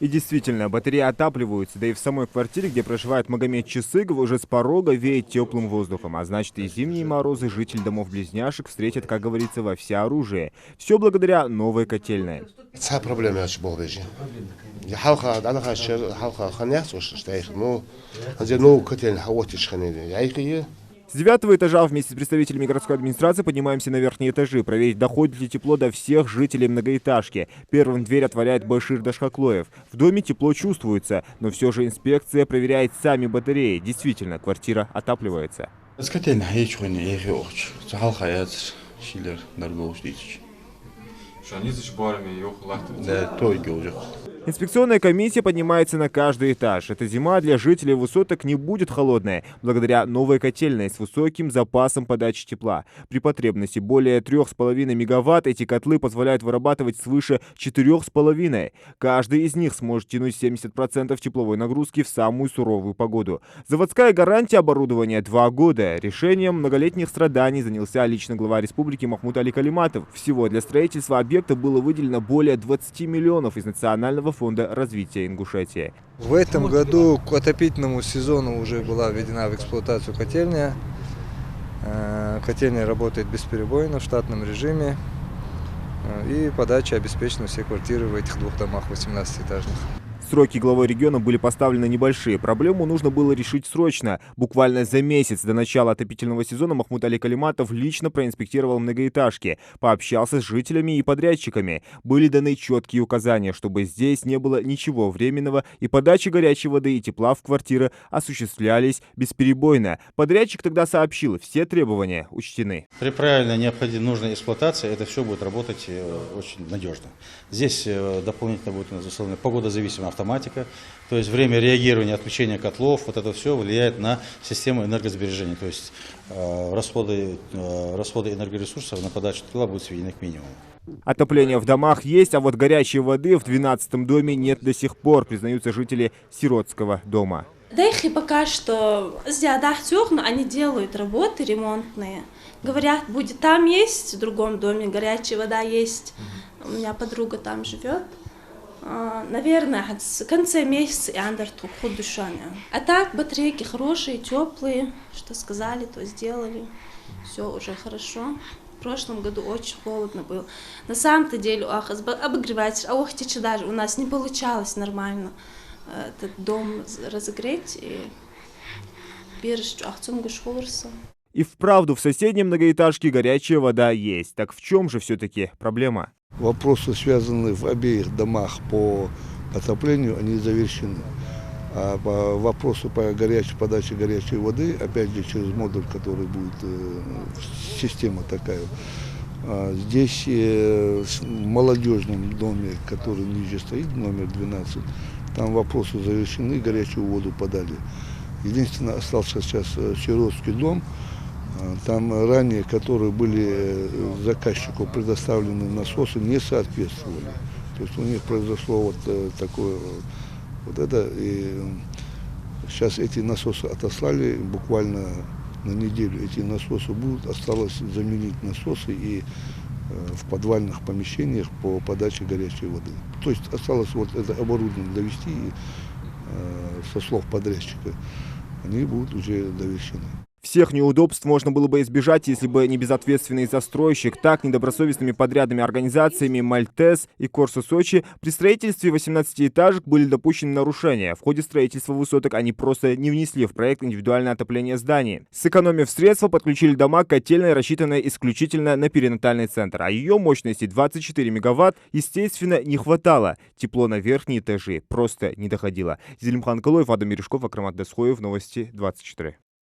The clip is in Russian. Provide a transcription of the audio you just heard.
И действительно, батареи отапливаются, да и в самой квартире, где проживает Магомед Чесыгов, уже с порога веет теплым воздухом. А значит, и зимние морозы житель домов-близняшек встретят, как говорится, во всеоружие. Все благодаря новой котельной. С 9-го этажа вместе с представителями городской администрации поднимаемся на верхние этажи, проверить, доходит ли тепло до всех жителей многоэтажки. Первым дверь отворяет Башир Дашхаклоев. В доме тепло чувствуется, но все же инспекция проверяет сами батареи. Действительно, квартира отапливается. Инспекционная комиссия поднимается на каждый этаж. Эта зима для жителей высоток не будет холодная, благодаря новой котельной с высоким запасом подачи тепла. При потребности более 3,5 мегаватт эти котлы позволяют вырабатывать свыше 4,5. Каждый из них сможет тянуть 70% тепловой нагрузки в самую суровую погоду. Заводская гарантия оборудования 2 года. Решением многолетних страданий занялся лично глава республики Махмуд Али Калиматов. Всего для строительства объекта было выделено более 20 миллионов из Национального фонда развития Ингушетии. В этом году к отопительному сезону уже была введена в эксплуатацию котельная. Котельная работает бесперебойно в штатном режиме. И подача обеспечена все квартиры в этих 2 домах 18-этажных. Сроки главой региона были поставлены небольшие. Проблему нужно было решить срочно. Буквально за месяц до начала отопительного сезона Махмуд Али Калиматов лично проинспектировал многоэтажки, пообщался с жителями и подрядчиками. Были даны четкие указания, чтобы здесь не было ничего временного, и подача горячей воды и тепла в квартиры осуществлялись бесперебойно. Подрядчик тогда сообщил, все требования учтены. При правильной, необходимой, нужной эксплуатации это все будет работать очень надежно. Здесь дополнительно будет заслана погодозависимая автоматика, то есть время реагирования, отключения котлов, вот это все влияет на систему энергосбережения, то есть расходы энергоресурсов на подачу тепла будут сведены к минимуму. Отопление в домах есть, а вот горячей воды в 12-м доме нет до сих пор, признаются жители Сиротского дома. Да их и пока что но они делают работы ремонтные. Говорят, будет там есть, в другом доме горячая вода есть. У меня подруга там живет. Наверное, в конце месяца и андерту худ душаня. А так батарейки хорошие, теплые, что сказали, то сделали. Все уже хорошо. В прошлом году очень холодно было. На самом-то деле обогреватель, даже у нас не получалось нормально этот дом разогреть и И вправду в соседней многоэтажке горячая вода есть. Так в чем же все-таки проблема? Вопросы, связанные в обеих домах по отоплению, они завершены. А по вопросу по подаче горячей воды, опять же через модуль, который будет, система такая. Здесь в молодежном доме, который ниже стоит, номер 12, там вопросы завершены, горячую воду подали. Единственное, остался сейчас Сиротский дом. Там ранее, которые были заказчику предоставлены насосы, не соответствовали. То есть у них произошло вот такое вот это. И сейчас эти насосы отослали, буквально на неделю эти насосы будут. Осталось заменить насосы и в подвальных помещениях по подаче горячей воды. То есть осталось вот это оборудование довести, со слов подрядчика, они будут уже довершены. Всех неудобств можно было бы избежать, если бы не безответственный застройщик. Так, недобросовестными подрядными организациями «Мальтез» и «Корсо Сочи» при строительстве 18-этажек были допущены нарушения. В ходе строительства высоток они просто не внесли в проект индивидуальное отопление зданий. Сэкономив средства, подключили дома к котельной, рассчитанной исключительно на перинатальный центр. А ее мощности 24 мегаватт, естественно, не хватало. Тепло на верхние этажи просто не доходило. Зелимхан Калоев, Адам Мережков, Акрамат Дасхоев, Новости 24.